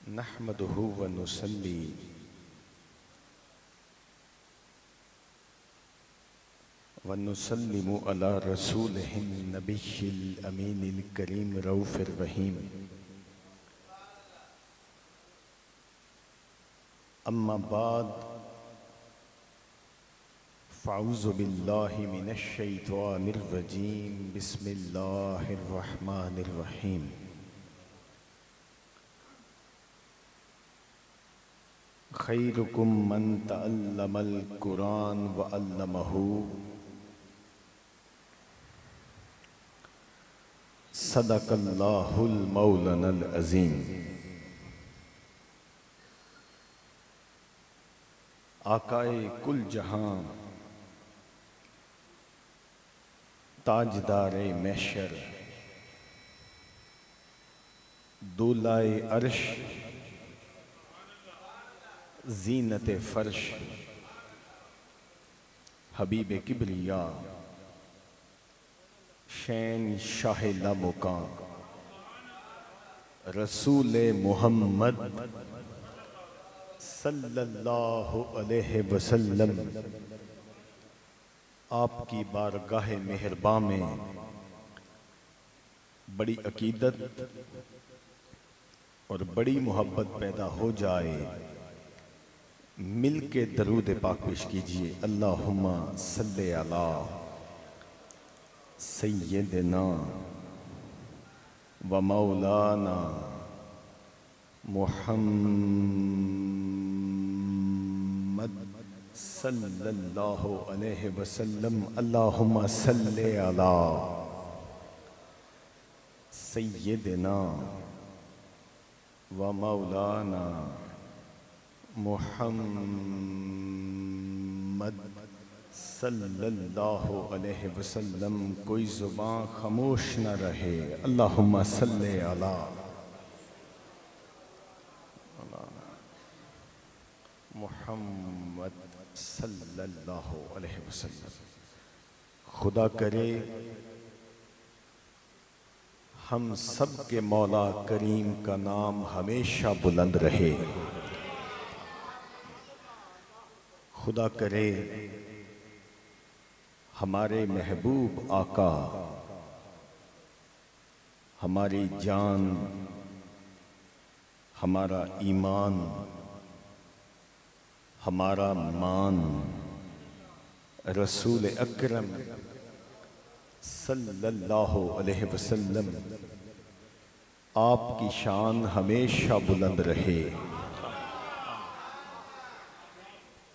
नहमदुहु व नुसल्ली व नुसल्लिमु अला रसूलिहिन नबिय्यिल अमीनिल करीम रऊफिर रहीम। अम्मा बाद फ़अऊज़ु बिल्लाहि मिनश शैतानिर रजीम। बिस्मिल्लाहिर रहमानिर रहीम। खैरुकुम मन तअल्लमल कुरान व अल्लमहु। सदक़ल्लाहुल मौलानल अज़ीम। आकाए कुल जहां ताजदारे महशर दूलाए अर्श ज़ीनत फर्श हबीब किबरिया शैन शाह लामुकां रसूल मोहम्मद सल्लल्लाहु अलैहि वसल्लम आपकी बारगाह मेहरबान में बड़ी अकीदत और बड़ी मोहब्बत पैदा हो जाए, मिल के दरूद पाक पेश कीजिए। अल्लाहुम्मा सल्ले अला सय्यदना व मौलाना मुहम्मद सल्लल्लाहु अलैहि वसल्लम। अल्लाहुम्मा सल्ले अला सय्यदना व मौलाना मुहम्मद सल्लल्लाहु अलैहि वसल्लम। कोई जुबान खामोश न रहे। अल्लाहुम्मा सल्ले अला मुहम्मद सल्लल्लाहु अलैहि वसल्लम। खुदा करे हम सब के मौला करीम का नाम हमेशा बुलंद रहे। खुदा करे हमारे महबूब आका हमारी जान, हमारा ईमान, हमारा मान रसूल अकरम सल्लल्लाहु अलैहि वसल्लम आपकी शान हमेशा बुलंद रहे।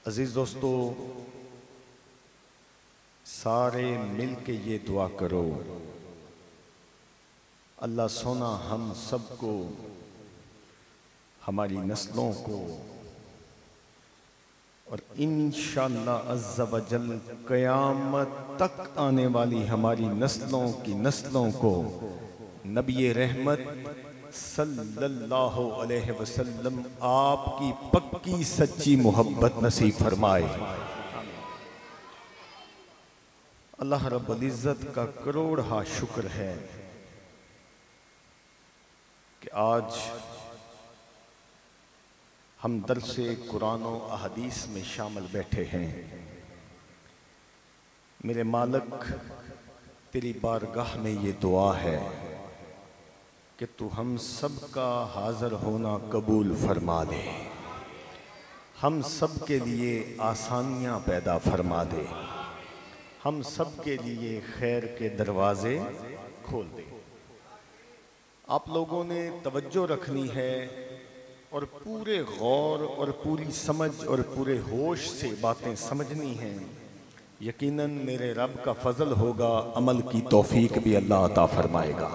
अजीज दोस्तों, सारे मिल के ये दुआ करो, अल्लाह सोना हम सबको, हमारी नस्लों को और इंशाअल्लाह अज़्ज़ा व जल क़यामत तक आने वाली हमारी नस्लों की नस्लों को नबी रहमत सल्लल्लाहु अलैहि वसल्लम आपकी पक्की सच्ची मोहब्बत नसीब फरमाए। अल्लाह रब्बुल इज़्ज़त का करोड़ा शुक्र है कि आज हम दरसे कुरान और अहदीस में शामिल बैठे हैं। मेरे मालिक, तेरी बारगाह में ये दुआ है कि तू हम सब का हाजिर होना कबूल फरमा दे, हम सब के लिए आसानियां पैदा फरमा दे, हम सब के लिए खैर के दरवाजे खोल दे। आप लोगों ने तवज्जो रखनी है और पूरे गौर और पूरी समझ और पूरे होश से बातें समझनी हैं। यकीनन मेरे रब का फजल होगा, अमल की तौफीक भी अल्लाह अता फरमाएगा।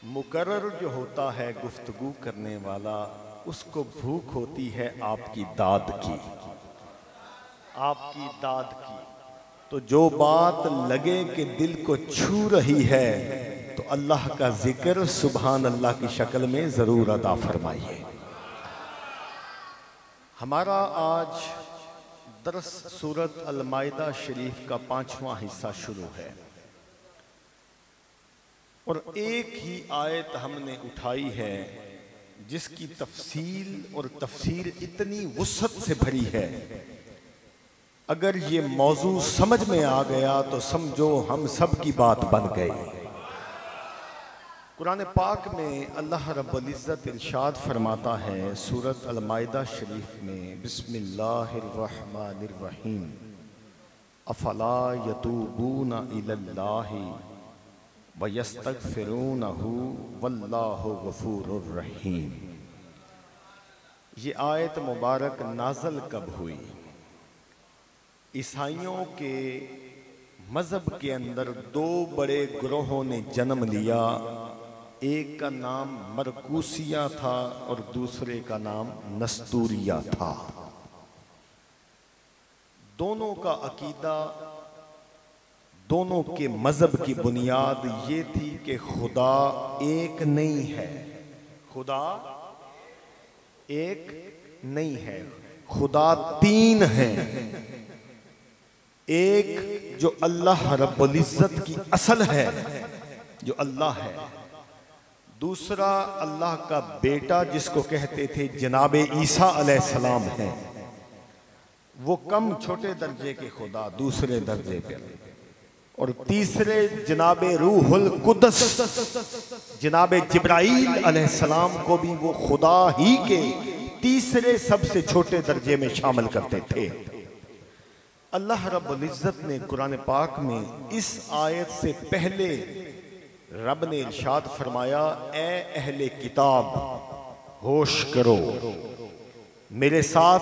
मुकर्रर जो होता है गुफ्तगू करने वाला, उसको भूख होती है आपकी दाद की, आपकी दाद की। तो जो बात लगे कि दिल को छू रही है तो अल्लाह का जिक्र सुभान अल्लाह की शक्ल में जरूर अदा फरमाइए। हमारा आज दरस सूरत अल माइदा शरीफ का 5वां हिस्सा शुरू है और एक ही आयत हमने उठाई है जिसकी तफसील और तफसीर इतनी वुसअत से भरी है। अगर ये मौजू समझ में आ गया तो समझो हम सब की बात बन गई। कुरान पाक में अल्लाह रब्बुल इज़्ज़त इरशाद फरमाता है सूरत अल-माइदा शरीफ में, बिस्मिल्लाहिर्रहमानिर्रहीम, अफला यतूबूना इलल्लाहि व यस्तगफिरूनहु वल्लाहु गफूरुर रहीम। ये आयत मुबारक नाज़ल कब हुई? ईसाइयों के मज़हब के अंदर दो बड़े ग्रोहों ने जन्म लिया। एक का नाम मरकूसिया था और दूसरे का नाम नस्तूरिया था। दोनों का अकीदा, दोनों के मजहब की बुनियाद ये थी कि खुदा एक नहीं है, खुदा एक नहीं है, खुदा तीन है। एक जो अल्लाह रब्बुल इज़्ज़त की असल है, जो अल्लाह है। दूसरा अल्लाह का बेटा जिसको कहते थे जनाब ईसा अलैहिस्सलाम है, वो कम छोटे दर्जे के खुदा, दूसरे दर्जे पे। और तीसरे जनाब रूहुल कुद्स, जनाब जिब्राईल अलैहिस्सलाम को भी वो खुदा ही के तीसरे सबसे छोटे दर्जे में शामिल करते थे। अल्लाह रब्बुल इज़्ज़त ने कुरान पाक में इस आयत से पहले रब ने इरशाद फरमाया, ए अहले किताब होश करो, मेरे साथ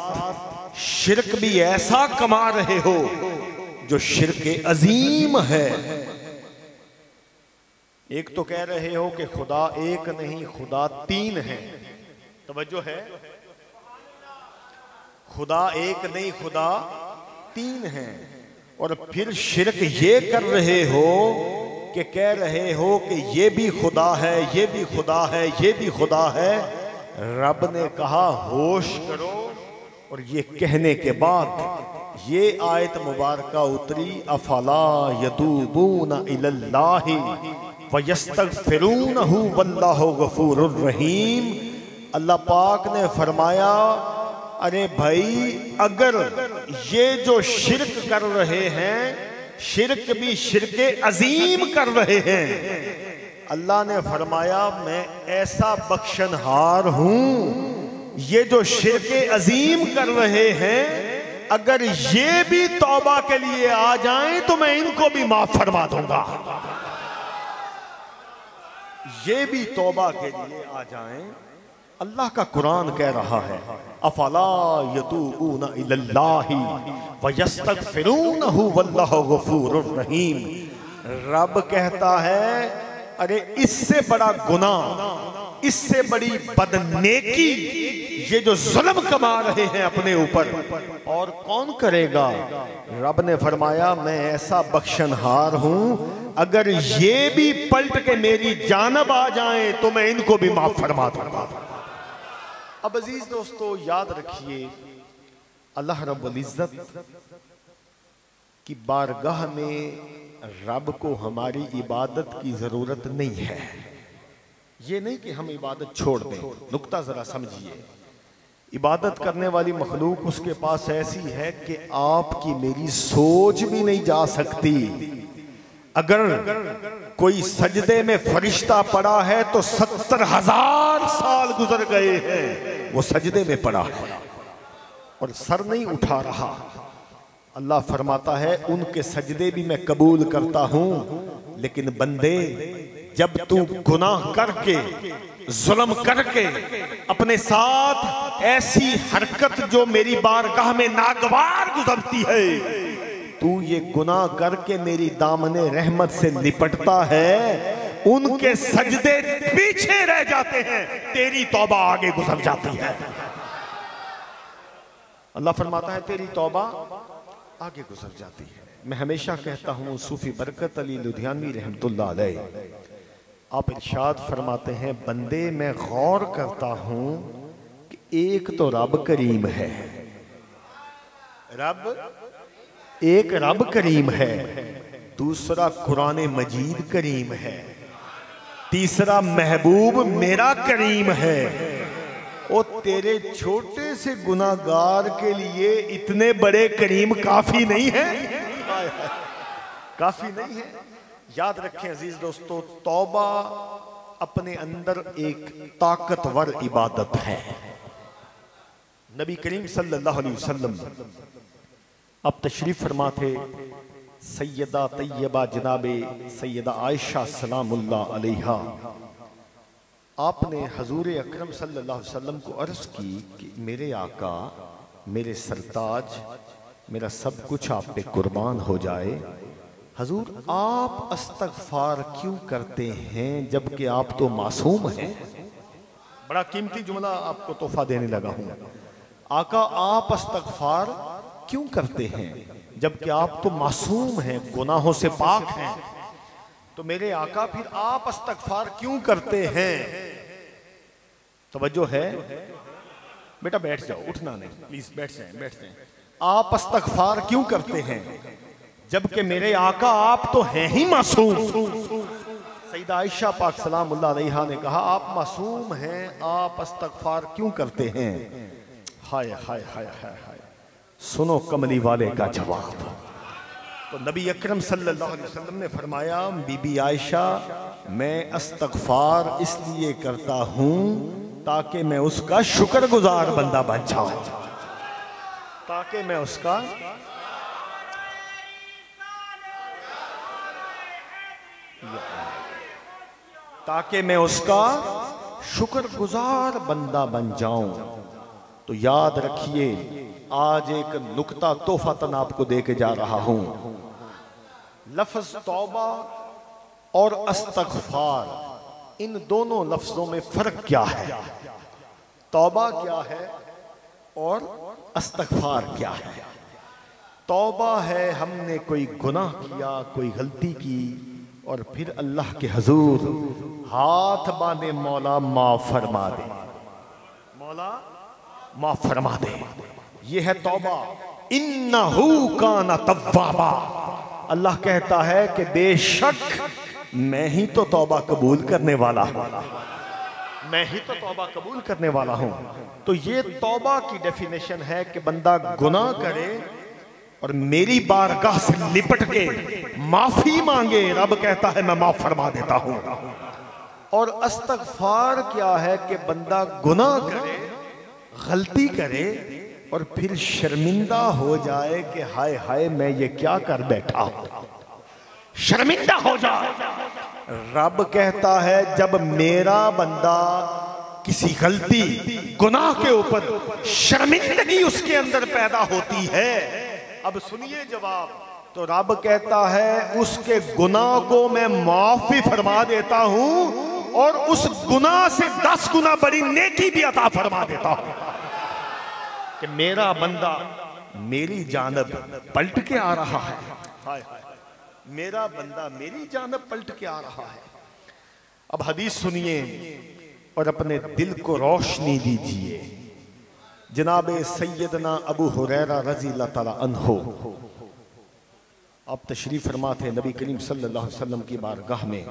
शिरक भी ऐसा कमा रहे हो जो शिरक अजीम है। एक तो कह रहे हो कि खुदा एक नहीं, खुदा तीन है। तवज्जो है, खुदा एक नहीं, खुदा तीन है। और फिर शिरक ये कर रहे हो कि कह रहे हो कि ये भी खुदा है, ये भी खुदा है, ये भी खुदा है। रब ने कहा होश करो, और ये कहने के बाद ये आयत मुबारका उतरी, अफला यतूबूना इलल्लाहि व यस्तगफिरूनहु वल्लाहु गफूरुर रहीम। अल्लाह पाक ने फरमाया, अरे भाई, अगर ये जो शिरक कर रहे हैं, शिरक भी शिरक अजीम कर रहे हैं, अल्लाह ने फरमाया मैं ऐसा बख्शनहार हूं, ये जो शिरक अजीम कर रहे हैं अगर ये भी तौबा के लिए आ जाएं तो मैं इनको भी माफ फरमा दूंगा। ये भी तौबा के लिए आ जाएं। अल्लाह का कुरान कह रहा है, अफला यतूबूना इलल्लाहि व यस्तगफिरूनहु वल्लाहु गफूरुर रहीम। रब कहता है, अरे इससे बड़ा गुनाह, इससे बड़ी बदनेकी ये जो जुल्म कमा रहे हैं अपने ऊपर, और कौन करेगा? रब ने फरमाया मैं ऐसा बख्शनहार हूं, अगर ये भी पलट के मेरी जानब आ जाएं तो मैं इनको भी माफ फरमा दूंगा। अब अजीज दोस्तों याद रखिए, अल्लाह रब्बुल इज़्ज़त की बारगाह में रब को हमारी इबादत की जरूरत नहीं है। ये नहीं कि हम इबादत छोड़ दें, नुक्ता जरा समझिए। इबादत करने वाली मखलूक उसके पास ऐसी है कि आपकी मेरी सोच भी नहीं जा सकती। अगर कोई सजदे में फरिश्ता पड़ा है तो 70,000 साल गुजर गए हैं, वो सजदे में पड़ा है और सर नहीं उठा रहा। अल्लाह फरमाता है उनके सजदे भी मैं कबूल करता हूं, लेकिन बंदे जब तू गुनाह करके, जुल्म करके, अपने साथ ऐसी हरकत जो मेरी बारगाह में नागवार गुजरती है, तू ये गुनाह करके मेरी दामने रहमत से लिपटता है, उनके सजदे पीछे रह जाते हैं, तेरी तौबा आगे गुजर जाती है। अल्लाह फरमाता है तेरी तौबा आगे गुजर जाती है। मैं हमेशा कहता हूँ, सूफी बरकत अली लुधियानवी रहमतुल्लाह अलैह आप इरशाद फरमाते हैं, बंदे मैं गौर करता हूं कि एक तो रब करीम है, एक रब करीम है, दूसरा कुरान मजीद करीम है, तीसरा महबूब मेरा करीम है, ओ तेरे छोटे से गुनाहगार के लिए इतने बड़े करीम काफी नहीं है, काफी नहीं है। याद रखें अजीज दोस्तों, तौबा अपने अंदर एक ताकतवर इबादत है। नबी करीम सल्लल्लाहु अलैहि वसल्लम अब तशरीफ फरमा थे। सैयदा तैयबा जनाबे सैयदा आयशा सलामुल्लाह अलैहा, आपने हजूर अकरम सल्लल्लाहु अलैहि वसल्लम को अर्ज की कि मेरे आका, मेरे सरताज, मेरा सब कुछ आप पे कुर्बान हो जाए। हजूर, आप इस्तग़फ़ार क्यों करते हैं जबकि आप तो मासूम हैं? बड़ा कीमती जुमला आपको तोहफा देने लगा हूं। आका, आप इस्तग़फ़ार क्यों करते हैं जबकि आप तो मासूम हैं, गुनाहों से पाक हैं? तो मेरे आका, फिर आप इस्तग़फ़ार क्यों करते हैं? तवज्जो है बेटा, बैठ जाओ, उठना नहीं, प्लीज बैठ जाएं, बैठ जाएं। आप इस्तग़फ़ार क्यों करते हैं जबकि मेरे आका आप तो हैं ही मासूम। सईदा आयशा पाक सलामुल्लाह अलैहा ने कहा, आप मासूम हैं, आप इस्तग़फ़ार क्यों करते हैं? हाय हाय हाय हाय हाय, सुनो कमली वाले का जवाब। तो नबी अकरम सल्लल्लाहु अलैहि वसल्लम ने फरमाया, बीबी आयशा, मैं इस्तग़फ़ार इसलिए करता हूं ताकि मैं उसका शुक्रगुजार बंदा बन जाऊं, ताकि मैं उसका शुक्रगुजार बंदा बन जाऊं। तो याद रखिए, आज एक नुक्ता तोहफतन आपको दे के जा रहा हूं। लफ्ज तौबा और इस्तग़फ़ार, इन दोनों लफ्जों में फर्क क्या है? तौबा क्या है और इस्तग़फ़ार क्या है? तौबा है हमने कोई गुनाह किया, कोई गलती की, और फिर अल्लाह के हुजूर हाथ बांधे, मौला माफ फरमा दे, मौला माफ फरमा दे। ये है तौबा। इन्नहु काना तव्वाबा, अल्लाह कहता है कि बेशक मैं ही तो तौबा कबूल करने वाला हूं, मैं ही तो तौबा कबूल करने वाला हूं। तो ये तौबा की डेफिनेशन है कि बंदा गुनाह करे और मेरी बारगाह से लिपट के माफी मांगे, रब कहता है मैं माफ फरमा देता हूं। और इस्तग़फ़ार क्या है कि बंदा गुनाह करे, गलती करे और फिर शर्मिंदा हो जाए कि हाय हाय मैं ये क्या कर बैठा हूं, शर्मिंदा हो जाए। रब कहता है जब मेरा बंदा किसी गलती गुनाह के ऊपर शर्मिंदगी उसके अंदर पैदा होती है, अब सुनिए जवाब, तो रब कहता है उसके गुनाह को मैं माफ भी फरमा देता हूं और उस गुनाह से 10 गुना बड़ी नेकी भी अता फरमा देता हूं कि मेरा बंदा मेरी जानब पलट के आ रहा है। हाय हाय, मेरा बंदा मेरी जानब पलट के आ रहा है। अब हदीस सुनिए और अपने दिल को रोशनी दीजिए। जनाबे सैयदना अबू हुरैरा रज़ी अल्लाह तआला अन्हो, आप तशरीफ फरमा थे नबी करीम सल्लल्लाहु अलैहि वसल्लम की बारगाह में।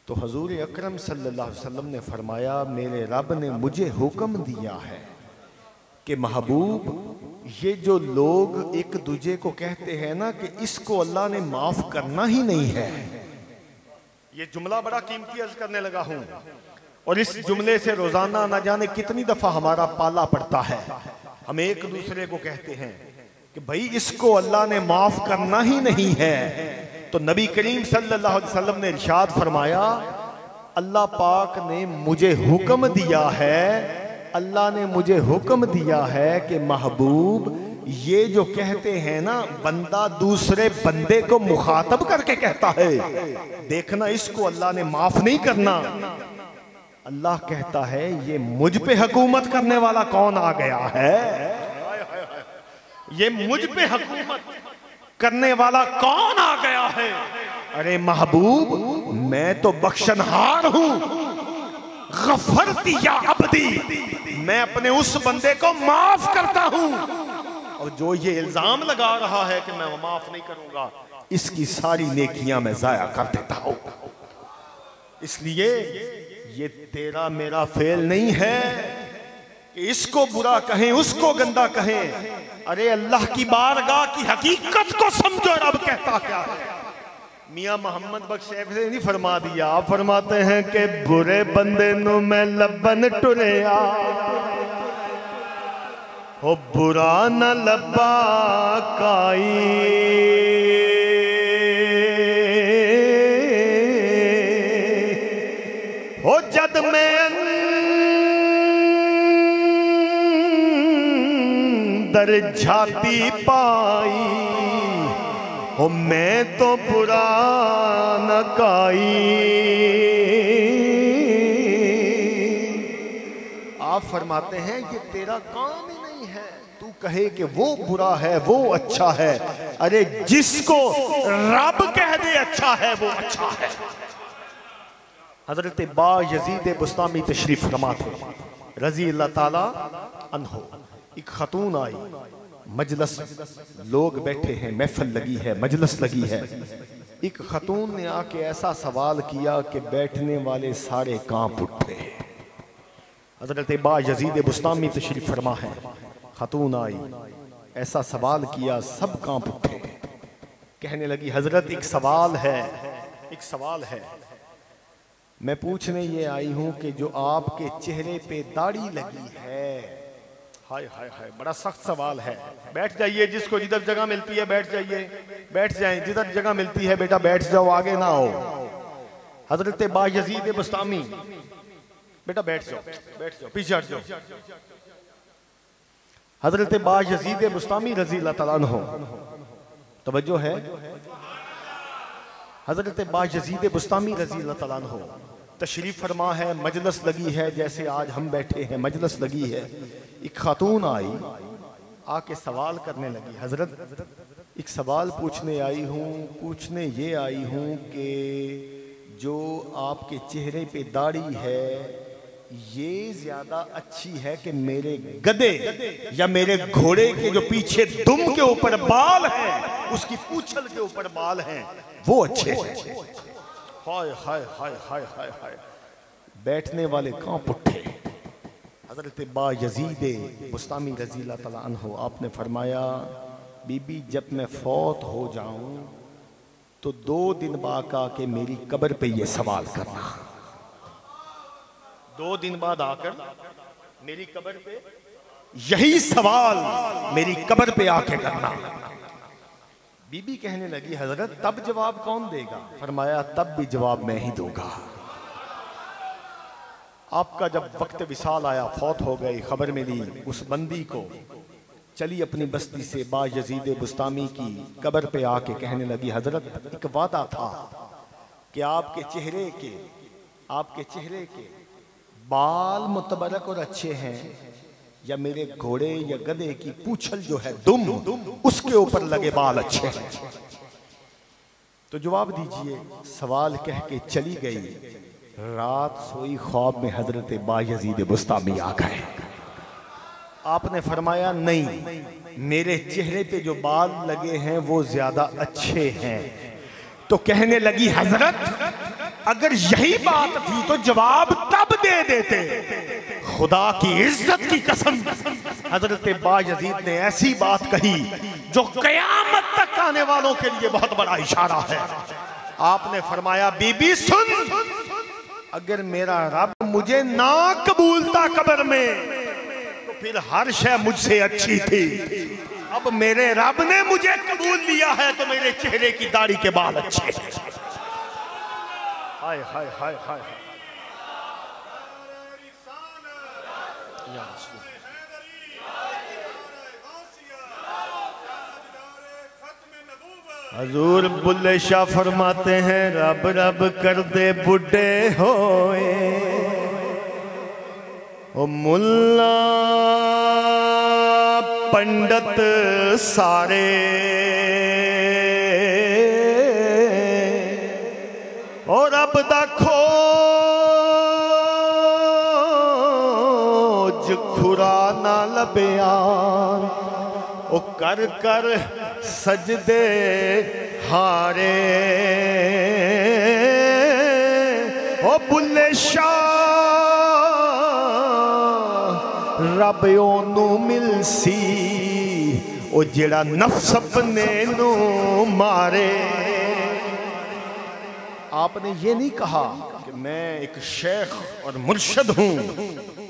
तो हजूर अकरम सल्लल्लाहु अलैहि वसल्लम ने फरमाया, मेरे रब ने मुझे हुक्म दिया है कि महबूब, ये जो लोग एक दूजे को कहते हैं ना कि इसको अल्लाह ने माफ करना ही नहीं है, ये जुमला बड़ा कीमती अर्ज करने लगा हूं और इस जुमले से रोजाना न जाने कितनी दफा हमारा पाला पड़ता है। हम एक दूसरे को कहते हैं कि भाई इसको अल्लाह ने माफ करना ही नहीं है। तो नबी करीम सल्लल्लाहु अलैहि वसल्लम ने इरशाद फरमाया, अल्लाह पाक ने मुझे हुक्म दिया है, अल्लाह ने मुझे हुक्म दिया है कि महबूब, ये जो कहते हैं ना बंदा दूसरे बंदे को मुखातब करके कहता है, देखना इसको अल्लाह ने माफ नहीं करना। अल्लाह कहता है ये मुझ पे हुकूमत करने वाला कौन आ गया है, ये मुझ पे हुकूमत करने वाला कौन आ गया है। अरे महबूब, मैं तो बख्शनहार हूं, गफरती या अब्दी, मैं अपने उस बंदे को माफ करता हूं। और जो ये इल्जाम लगा रहा है कि मैं माफ नहीं करूंगा, इसकी सारी नेकियां मैं जाया कर देता हूं। इसलिए ये तेरा मेरा फेल नहीं है, कि इसको बुरा कहें, उसको गंदा कहें। अरे अल्लाह की बारगाह की हकीकत को समझो, रब कहता क्या है। मियां मोहम्मद बख्श ऐसे नहीं फरमा दिया, आप फरमाते हैं कि बुरे बंदे नु मैं लबन टुरिया, हो बुरा न लबा काई, हो जद मैं अंदर झाती पाई, हो मैं तो बुरा न काई। आप फरमाते हैं ये तेरा काम ही नहीं है, तू कहे कि वो बुरा है वो अच्छा है। अरे जिसको रब कह दे अच्छा है वो अच्छा है। हजरत बा यजीद बुस्तामी तशरीफ फरमा थे रजी अल्लाह ताला अन्हो। एक खतून आई, मजलस, लोग बैठे हैं, महफिल लगी है, मजलस लगी है। एक खतून ने आके ऐसा सवाल किया कि बैठने वाले सारे कांप उठे। हजरत बा यजीद बुस्तामी तशरीफ फरमा है, खतून आई, ऐसा सवाल किया, सब कांप उठे। कहने लगी हजरत एक सवाल है, एक सवाल है, मैं पूछने ये आई हूं कि जो आपके चेहरे पे दाढ़ी लगी है, हाय हाय हाय, बड़ा सख्त सवाल है। बैठ जाइए, जिसको जिधर जगह मिलती है बैठ जाइए, बैठ जाएं, जिधर जगह मिलती है बेटा बैठ जाओ, आगे ना हो। हजरत बा यजीद बुस्तामी, बेटा बैठ जाओ, बैठ जाओ, पीछे हट जाओ। हजरत बा यजीद बुस्तामी रजी अल्लाह तआला अन्हु, तवज्जो है, हजरत बा यजीद बुस्तामी रजी अल्लाह तआला अन्हु तशरीफ फरमा है, मजलस लगी है, जैसे आज हम बैठे हैं मजलस लगी है। एक खातून आई, आके सवाल करने लगी, हजरत एक सवाल पूछने आई हूँ, पूछने ये आई हूँ कि जो आपके चेहरे पे दाढ़ी है ये ज्यादा अच्छी है कि मेरे गधे या मेरे घोड़े के जो पीछे दुम के ऊपर बाल हैं, उसकी पूंछल के ऊपर बाल हैं, वो अच्छे हैं। हाय हाय हाय हाय हाय हाय, बैठने वाले कांप उठे। हजरत बा यजीद बुस्तामी रज़ी अल्लाह तआला अन्हु, आपने फरमाया बीबी जब मैं फौत हो जाऊं तो 2 दिन बाद आके मेरी कब्र पे ये सवाल करना, 2 दिन बाद आकर मेरी कब्र पे यही सवाल मेरी कब्र पे आके करना। बीबी कहने लगी हजरत तब जवाब कौन देगा? फरमाया तब भी जवाब मैं ही दूंगा। आपका जब वक्त विसाल आया, फौत हो गई, खबर मिली उस बंदी को, चली अपनी बस्ती से बा यजीद बुस्तामी की कब्र पे आके कहने लगी हजरत एक वादा था कि आपके चेहरे के बाल मुतबरक और अच्छे हैं या मेरे घोड़े या गधे की पूंछल जो है दुम उसके ऊपर लगे बाल अच्छे हैं, तो जवाब दीजिए। सवाल कह के चली गई। रात सोई, ख्वाब में हजरत बा यजीद बुस्तामी आ गए। आपने फरमाया नहीं, मेरे चेहरे पे जो बाल लगे हैं वो ज्यादा अच्छे हैं। तो कहने लगी हजरत अगर यही बात थी तो जवाब तब दे देते। खुदा की इज्जत की कसम, हजरत बा यजीद ने ऐसी बात कही जो कयामत तक आने वालों के लिए बहुत बड़ा इशारा है। आपने फरमाया बीबी सुन, अगर मेरा रब मुझे ना कबूलता कब्र में तो फिर हर शय मुझसे अच्छी थी। अब मेरे रब ने मुझे कबूल लिया है तो मेरे चेहरे की दाढ़ी के बाल अच्छे हैं। हाय हाय हाय हाय, हजूर बुल्ले शाह फरमाते हैं रब रब कर दे बुढ़े होए ओ मुल्ला पंडित सारे, और रब दा खोज खुरा ना लबिया ओ कर कर सजदे हारे। ओ बुल्ले शाह रब ओनू मिलसी ओ जेड़ा नफ्स अपने नू मारे। आपने ये नहीं कहा कि मैं एक शेख और मुर्शद हूं,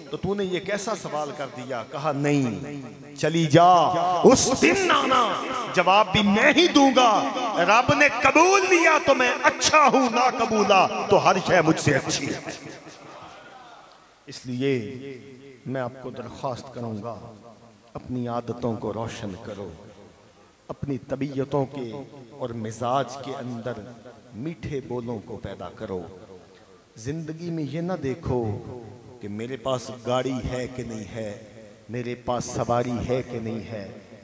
तो तूने ये कैसा सवाल कर दिया? कहा नहीं, चली जा, उस दिन आना, जवाब भी मैं ही दूंगा। रब ने कबूल लिया तो मैं अच्छा हूं, ना कबूला तो हर शय मुझसे अच्छी है। इसलिए मैं आपको दरख्वास्त करूंगा, अपनी आदतों को रोशन करो, अपनी तबीयतों के और मिजाज के अंदर मीठे बोलों को पैदा करो। जिंदगी में ये ना देखो कि मेरे पास गाड़ी है कि नहीं है, मेरे पास सवारी है कि नहीं है,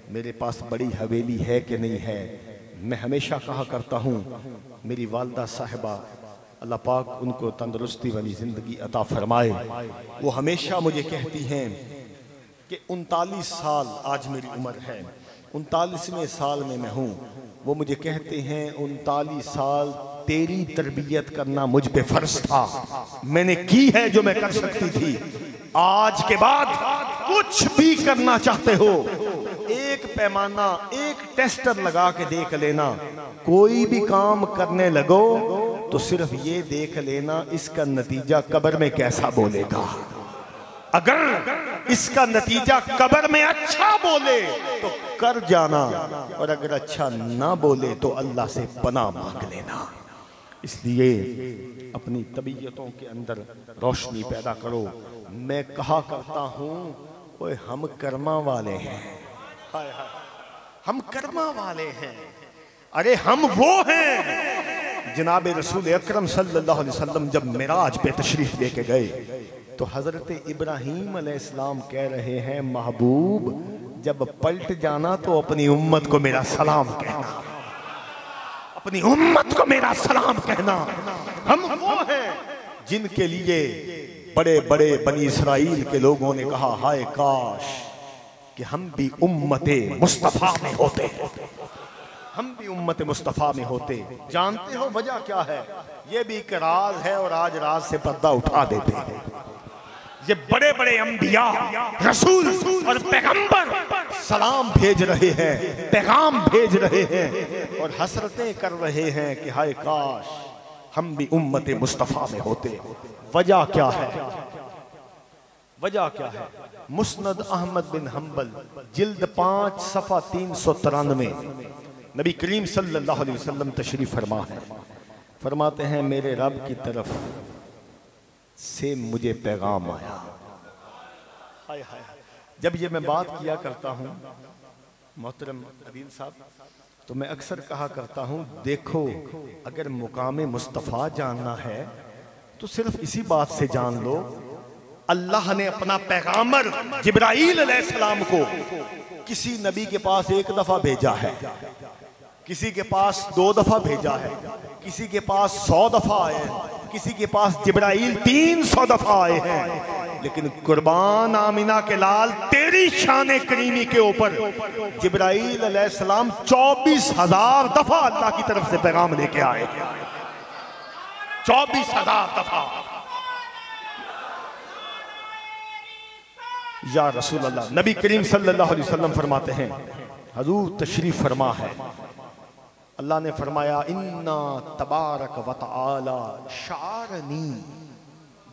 मेरे पास बड़ी हवेली है कि नहीं है। मैं हमेशा कहा करता हूँ, मेरी वालदा साहिबा अल्लाह पाक उनको तंदुरुस्ती वाली ज़िंदगी अता फरमाए, वो हमेशा मुझे कहती हैं कि 39 साल आज मेरी उम्र है, 39वें साल में मैं हूँ। वो मुझे कहते हैं 39 साल तेरी तरबियत करना मुझ पे फर्ज था, मैंने की है जो मैं कर सकती थी। आज के बाद कुछ भी करना चाहते हो, एक पैमाना, एक टेस्टर लगा के देख लेना। कोई भी काम करने लगो तो सिर्फ ये देख लेना इसका नतीजा कब्र में कैसा बोलेगा। अगर इसका नतीजा कब्र में अच्छा बोले तो कर जाना, और अगर अच्छा ना बोले तो अल्लाह से पनाह मांग लेना। इसलिए अपनी तबीयतों के अंदर रोशनी पैदा करो। मैं कहा करता हूँ, ओए हम कर्मा वाले हैं, हाय हाय, हम कर्मा वाले हैं। अरे हम वो हैं, जनाब रसूल अकरम सल्लल्लाहु अलैहि वसल्लम जब मिराज पे तशरीफ लेके गए तो हजरत इब्राहीम अलैहिस्सलाम कह रहे हैं, महबूब जब पलट जाना तो अपनी उम्मत को मेरा सलाम कहना, अपनी उम्मत को मेरा सलाम कहना। हम वो हैं जिनके लिए बड़े बड़े बनी इसराइल के लोगों ने कहा, हाय काश कि हम भी उम्मते मुस्तफा में होते, हम भी उम्मत मुस्तफा में होते। जानते हो वजह क्या है? ये भी एक राज है और आज राज से पर्दा उठा देते हैं। ये बड़े बड़े अंबिया, रसूल और पैगंबर सलाम भेज रहे हैं, पैगाम भेज रहे हैं और हसरतें कर रहे हैं कि हाय काश हम भी उम्मत मुस्तफा में होते। वजह क्या है? वजह क्या है? मुस्नद अहमद बिन हम्बल जिल्द 5 सफ़ा 393 नबी करीम सल्लल्लाहु अलैहि वसल्लम तशरीफ फरमा है। फरमाते हैं, मेरे रब की तरफ से मुझे पैगाम आया। हाय हाय, जब ये मैं बात किया करता हूँ मोहतरम अदील साहब, तो मैं अक्सर कहा करता हूँ, देखो अगर मुकाम मुस्तफ़ा जानना है तो सिर्फ इसी बात से जान लो, अल्लाह ने अपना पैगाम्बर जिब्राईल अलैहिस्सलाम को किसी नबी के पास 1 दफा भेजा है, किसी के पास 2 दफा भेजा है, किसी के पास 100 दफा आए हैं, किसी के पास जिब्राईल 300 दफा आए हैं। लेकिन कुर्बान आमिना के लाल, तेरी शान करीमी के ऊपर जिब्राईल अलैहिस्सलाम 24,000 दफा अल्लाह की तरफ से पैगाम लेके आए, 24,000 दफा। या रसूल अल्लाह, नबी करीम सल्लल्लाहु अलैहि वसल्लम फरमाते हैं, हजूर तशरीफ फरमा है, अल्लाह ने फरमाया, इन्ना तबारक व तआला शारनी।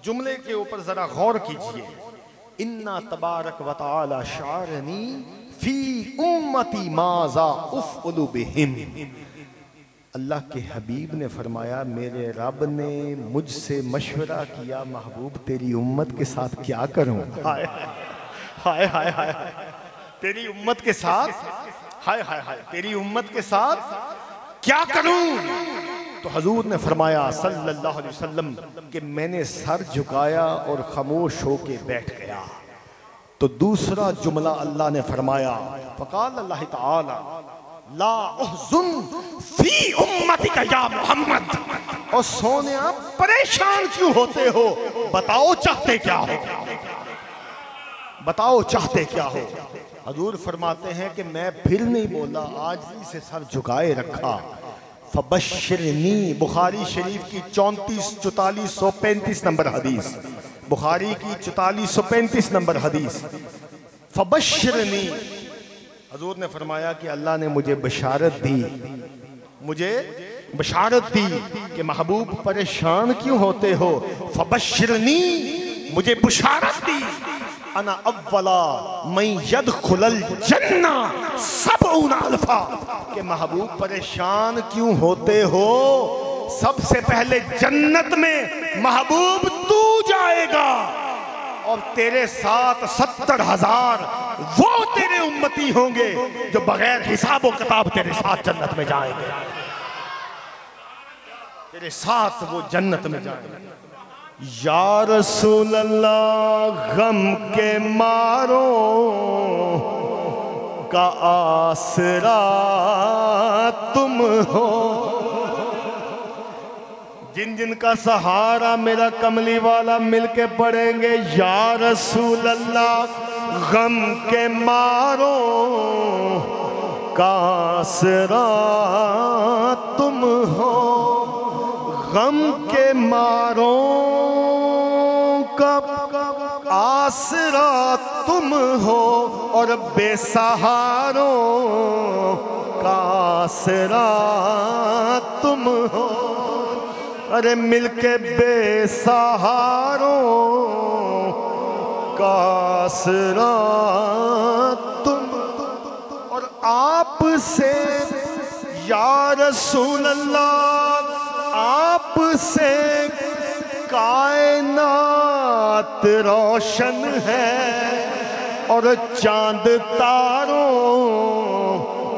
जुमले के ऊपर जरा गौर कीजिए, इन्ना तबारक व तआला शारनी फी उम्मती माजा उफ़अलु बिहिम। अल्लाह के हबीब ने फरमाया, मेरे रब ने मुझसे मशवरा किया, महबूब तेरी उम्मत के साथ क्या करूं। हाय हाय हाय हाय, तेरी उम्मत के साथ, हाय हाय हाय, तेरी उम्मत के साथ क्या करूं? तो हजूर ने फरमाया सल्लल्लाहु अलैहि वसल्लम कि मैंने सर झुकाया और खामोश होके बैठ गया। तो दूसरा जुमला अल्लाह ने फरमाया, फ़क़ाल अल्लाह तआला ला उहज़ुन फी उम्मतिका या मोहम्मद। और सोनिया परेशान क्यों होते हो? बताओ चाहते क्या हो, बताओ चाहते क्या हो। हजूर फरमाते हैं कि मैं फिर नहीं बोला, आजिज़ी से सर झुकाए रखा। फबश्शिरनी, बुखारी शरीफ की 34, 44, 135 नंबर हदीस। बुखारी की 4435 नंबर हदीस। फबश्शिरनी, हजूर ने फरमाया कि अल्लाह ने मुझे बशारत दी, मुझे बशारत दी कि महबूब परेशान क्यों होते हो। फबश्शिरनी, मुझे बशारत दी, अना अव्वला मैं यदखुलल जन्ना सबउना अल्फा, कि महबूब परेशान क्यों होते हो, सबसे पहले जन्नत में महबूब तू जाएगा और तेरे साथ 70,000 वो तेरे उम्मती होंगे जो बगैर हिसाब व किताब तेरे साथ जन्नत में जाएंगे, तेरे साथ वो जन्नत में जाएंगे। या रसूल अल्लाह, गम के मारो का आसरा तुम हो, जिन जिन का सहारा मेरा कमली वाला मिलके पढ़ेंगे। या रसूल अल्लाह, गम के मारो का आसरा तुम हो, गम के मारो का आसरा तुम हो, और बेसहारों का आसरा तुम हो। अरे मिलके बेसहारों का आसरा तुम, और आपसे या रसूल अल्लाह, आपसे कायनात रोशन है और चांद तारों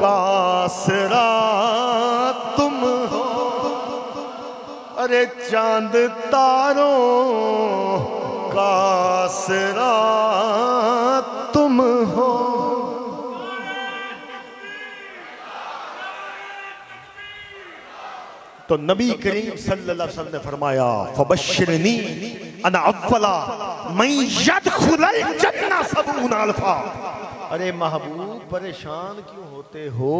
का आसरा तुम हो। अरे चांद तारों का आसरा तुम हो। तो नबी करीम सल्लल्लाहु अलैहि वसल्लम ने फरमाया, फबश्शिरनी अना अव्वला मैं यदखुलल जन्ना सबउना अल्फा। अरे महबूब परेशान क्यों होते हो,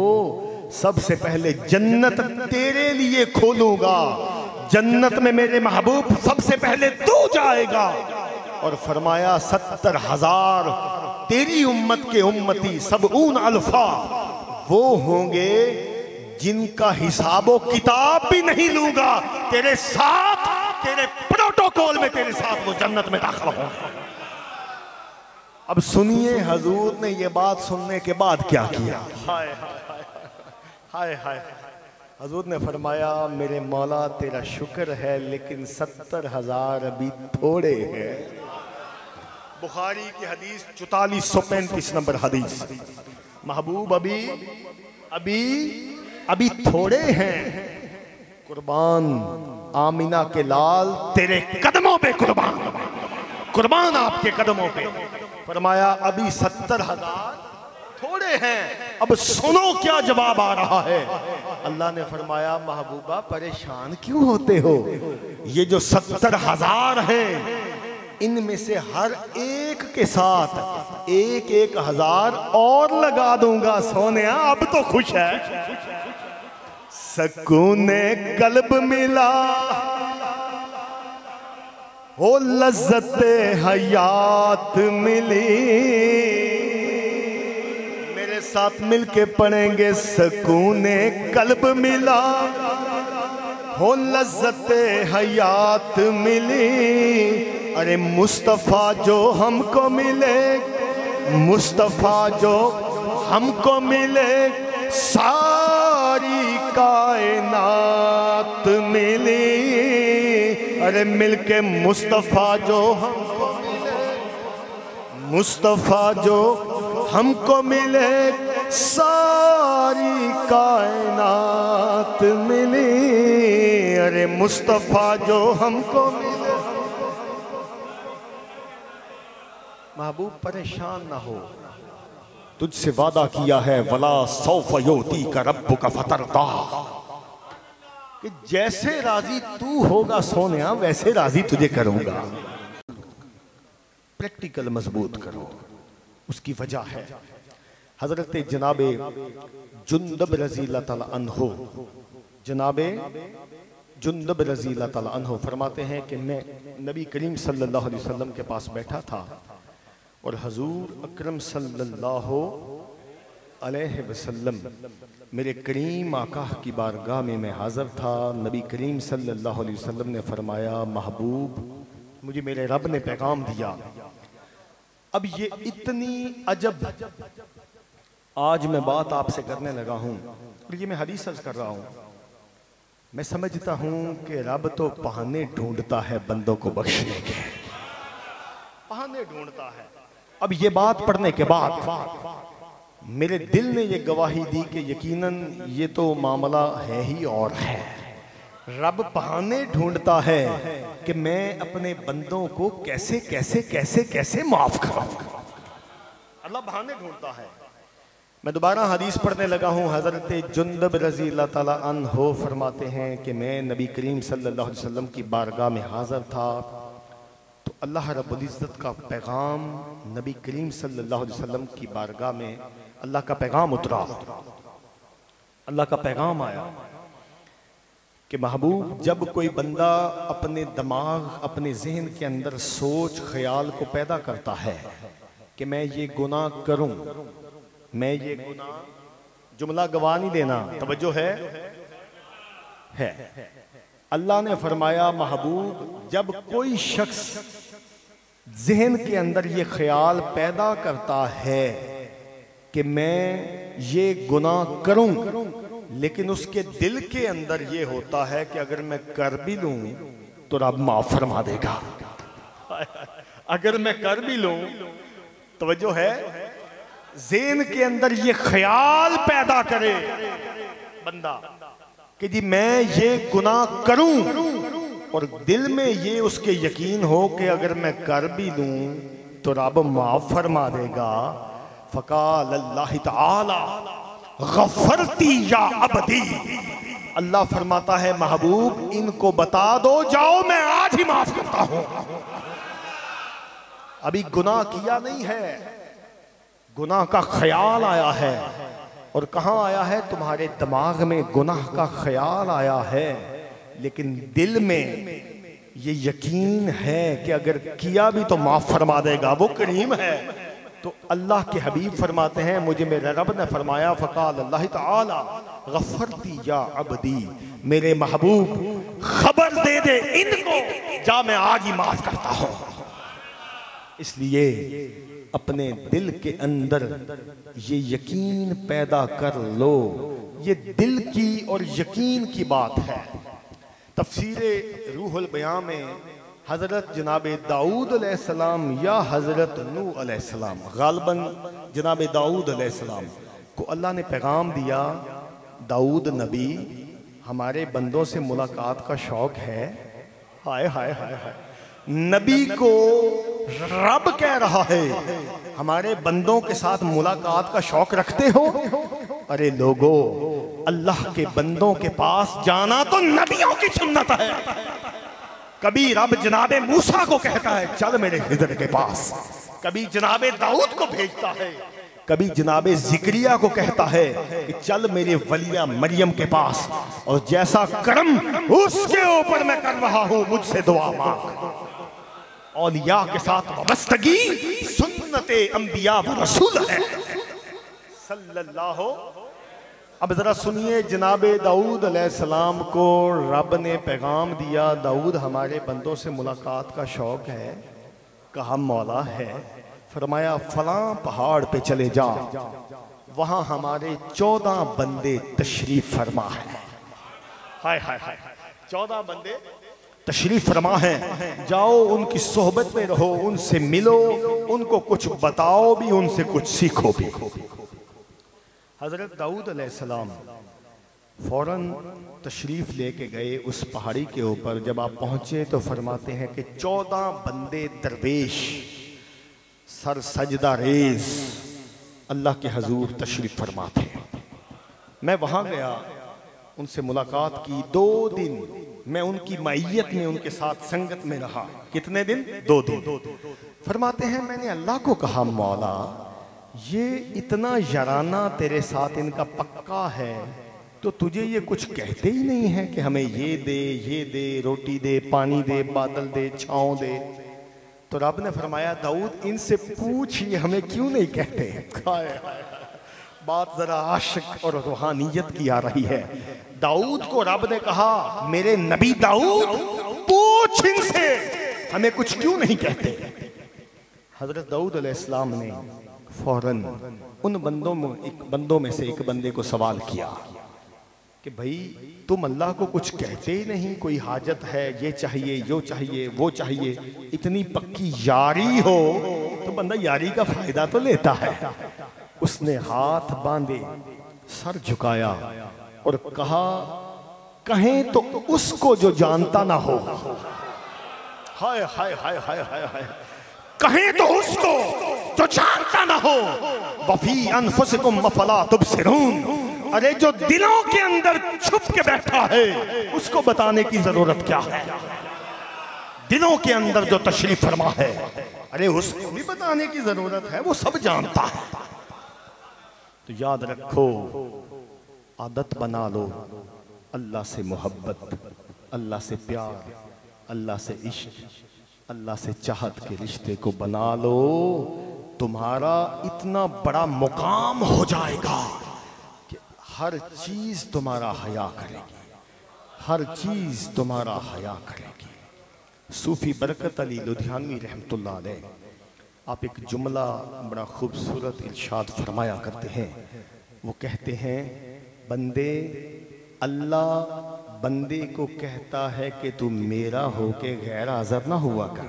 सबसे पहले जन्नत तेरे लिए खोलूंगा, जन्नत में मेरे महबूब सबसे पहले तू जाएगा। और फरमाया 70,000 तेरी उम्मत के उम्मती सबउन अल्फा वो होंगे जिनका हिसाबो किताब भी नहीं लूंगा, तेरे साथ तेरे प्रोटोकॉल में तेरे साथ वो जन्नत में दाखिल होंगे। अब सुनिए हजूर ने ये बात सुनने के बाद क्या किया। हाय हाय हाय हाय। हजूर ने फरमाया, मेरे मौला तेरा शुक्र है लेकिन 70,000 अभी थोड़े हैं। बुखारी की हदीस 4435 नंबर हदीस। महबूब अभी अभी अभी थोड़े हैं। कुर्बान आमिना के लाल तेरे कदमों पे कुर्बान, कुर्बान आपके कदमों पे। फरमाया अभी 70,000 थोड़े हैं। अब सुनो क्या जवाब आ रहा है। अल्लाह ने फरमाया, महबूबा परेशान क्यों होते हो, ये जो 70,000 हैं इनमें से हर एक के साथ 1,000 और लगा दूंगा। सोनिया अब तो खुश है, सकूने कल्ब मिला हो, लज्जते हयात मिली। मेरे साथ मिलके पढ़ेंगे, सकूने कल्ब मिला हो, लज्जते हयात मिली। अरे मुस्तफ़ा जो हमको मिले, मुस्तफ़ा जो हमको मिले, सारी कायनात मिली। अरे मिलके मुस्तफ़ा जो हमको मिले, मुस्तफ़ा जो हमको मिले, सारी कायनात मिली। अरे मुस्तफ़ा जो हमको मिले। महबूब परेशान ना हो, तुझसे वादा किया है, वला सौफ योती का रब्बु का फतरदा, कि जैसे राजी तू होगा सोनिया वैसे राजी तुझे करूंगा। प्रैक्टिकल मजबूत करो। उसकी वजह है हजरत जनाबे जुंदब रज़ी अल्लाह तआला अन्हो, जनाबे जुंदब रज़ी अल्लाह ताला अन्हु फरमाते हैं कि मैं नबी करीम सल्लल्लाहु अलैहि वसल्लम के पास बैठा था और हजूर अकरम सल्लल्लाहु अलैहि वसल्लम मेरे करीम आका की बारगाह में मैं हाज़िर था। नबी करीम सल्लल्लाहु अलैहि वसल्लम ने फरमाया, महबूब मुझे मेरे रब ने पैगाम दिया। अब ये इतनी अजब आज मैं बात आपसे करने लगा हूँ और ये मैं हदीस अर्ज़ कर रहा हूँ। मैं समझता हूँ कि रब तो बहाने ढूंढता है बंदों को बख्शने के, बहाने ढूंढता है। अब ये बात पढ़ने के बाद मेरे दिल ने ये गवाही दी कि यकीनन ये तो मामला है ही और है। रब बहाने ढूंढता है कि मैं अपने बंदों को कैसे कैसे कैसे कैसे माफ कराऊं। अल्लाह बहाने ढूंढता है। मैं दोबारा हदीस पढ़ने लगा हूँ। हज़रत जुंदब रज़ी अल्लाह ताला अन्हो फरमाते हैं कि मैं नबी करीम सल्लल्लाहु अलैहि वसल्लम की बारगाह में हाज़िर था तो अल्लाह रब्बुल इज़्ज़त का पैगाम नबी करीम सल्लल्लाहु अलैहि वसल्लम की बारगाह में अल्लाह का पैगाम उतरा। अल्लाह का पैगाम आया कि महबूब जब कोई बंदा अपने दिमाग अपने जहन के अंदर सोच ख्याल को पैदा करता है कि मैं ये गुनाह करूं, मैं ये गुनाह, जुमला गवा नहीं देना, तवज्जो है। अल्लाह ने फरमाया, महबूब जब कोई शख्स जहन के अंदर ये ख्याल पैदा करता है कि मैं ये गुनाह करूं, लेकिन उसके दिल के अंदर ये होता है कि अगर मैं कर भी लूं तो रब माफ फरमा देगा। अगर मैं कर भी लूं, तवज्जो है, ज़हन के अंदर ये ख्याल पैदा करे बंदा कि जी मैं ये गुनाह करूं और दिल में ये उसके यकीन हो कि अगर मैं कर भी लूं तो रब माफ फरमा देगा। फ़क़ाल अल्लाह ताला गफ़रती या अबदी, अल्लाह फरमाता है महबूब इनको बता दो, जाओ मैं आज ही माफ करता हूं। अभी गुनाह किया नहीं है, गुनाह का ख्याल आया है। और कहां आया है? तुम्हारे दिमाग में गुनाह का ख्याल आया है, लेकिन दिल में ये यकीन है कि अगर किया भी तो माफ फरमा देगा, वो करीम है। तो अल्लाह के हबीब फरमाते हैं, मुझे मेरे रब ने फरमाया, फ़क़ाल अल्लाह ताला गफ़रती या अबदी, मेरे महबूब खबर दे दे इनको, जा मैं आज ही माफ करता हूं। इसलिए अपने दिल के अंदर ये यकीन पैदा कर लो। ये दिल की और यकीन की बात है। तफसीर रूहुल बयां में हज़रत जनाब दाऊद अलैहिस्सलाम या हज़रत नूह अलैहिस्सलाम, गालिबन जनाब दाऊद अलैहिस्सलाम को अल्लाह ने पैगाम दिया, दाऊद नबी हमारे बंदों से मुलाकात का शौक है। हाय हाय हाय हाय, नबी को रब कह रहा है हमारे बंदों के साथ मुलाकात का शौक रखते हो? अरे लोगो, अल्लाह के बंदों के पास जाना तो नबियों की सुन्नत है। कभी रब जनाबे मूसा को कहता है चल मेरे हिजर के पास, कभी जनाबे दाऊद को भेजता है, कभी जनाबे जिक्रिया को कहता है कि चल मेरे वलिया मरियम के पास, और जैसा करम उसके ऊपर मैं कर रहा हूं मुझसे दुआ मांग। औलिया के साथ वाबस्तगी सुन्नते अंबिया व रसूल है सल्लल्लाहु। अब जरा सुनिए, जनाबे दाऊद अलैहिस्सलाम को रब ने पैगाम दिया, दाऊद हमारे बंदों से मुलाकात का शौक है। कहा मौला है। फरमाया फलां पहाड़ पे चले जा, वहां हमारे 14 बंदे तशरीफ फरमा है। हाय हाय हाय, 14 बंदे तशरीफ फरमा है। जाओ उनकी सोहबत में रहो, उनसे मिलो, उनको कुछ बताओ भी, उनसे कुछ सीखो भी। हजरत दाऊद अलैहिस्सलाम फौरन तशरीफ लेके गए उस पहाड़ी के ऊपर। जब आप पहुंचे तो फरमाते हैं कि 14 बंदे दरवेश सर सजदा रेज अल्लाह के हजूर तशरीफ फरमाते हैं। मैं वहां गया, उनसे मुलाकात की। 2 दिन मैं उनकी मैयत में, उनके साथ संगत में रहा। कितने दिन? 2 दिन। फरमाते हैं मैंने अल्लाह को कहा मौला ये इतना याराना तेरे साथ इनका पक्का है तो तुझे ये कुछ कहते ही नहीं है कि हमें ये दे, रोटी दे, पानी दे, बादल दे, छांव दे। तो रब ने फरमाया दाऊद इनसे पूछ ये हमें क्यों नहीं कहते। बात जरा आशिक और रूहानियत की आ रही है। दाऊद को रब ने कहा मेरे नबी दाऊद पूछ इनसे हमें कुछ क्यों नहीं कहते। हजरत दाऊद अलैहिस्सलाम ने फौरन उन बंदों में से एक बंदे को सवाल किया कि भाई तुम अल्लाह को कुछ कहते ही नहीं, कोई हाजत है, ये चाहिए, यो चाहिए, वो चाहिए, इतनी पक्की यारी हो तो बंदा यारी का फायदा तो लेता है। उसने हाथ बांधे, सर झुकाया और कहा कहें तो उसको जो जानता ना हो। हाय हाय हाय हाय हाय हाय, कहें तो उसको जो जानता ना हो। वफी अनफुसिकुम अफला तुबसिरून, अरे जो दिलों के अंदर छुप के बैठा है उसको बताने की जरूरत क्या है। दिलों के अंदर जो तशरीफ फरमा है अरे उसको भी बताने की जरूरत है, वो सब जानता है। तो याद रखो, आदत बना लो अल्लाह से मोहब्बत, अल्लाह से प्यार, अल्लाह से इश्क, अल्लाह से चाहत के रिश्ते को बना लो। तुम्हारा इतना बड़ा मुकाम हो जाएगा कि हर चीज तुम्हारा हया करेगी, हर चीज तुम्हारा हया करेगी। सूफी बरकत अली लुधियानवी रहमतुल्लाह अलैह आप एक जुमला बड़ा खूबसूरत इरशाद फरमाया करते हैं। वो कहते हैं बंदे, अल्लाह बंदे को कहता है कि तू मेरा होके गैर हाज़िर ना हुआ कर।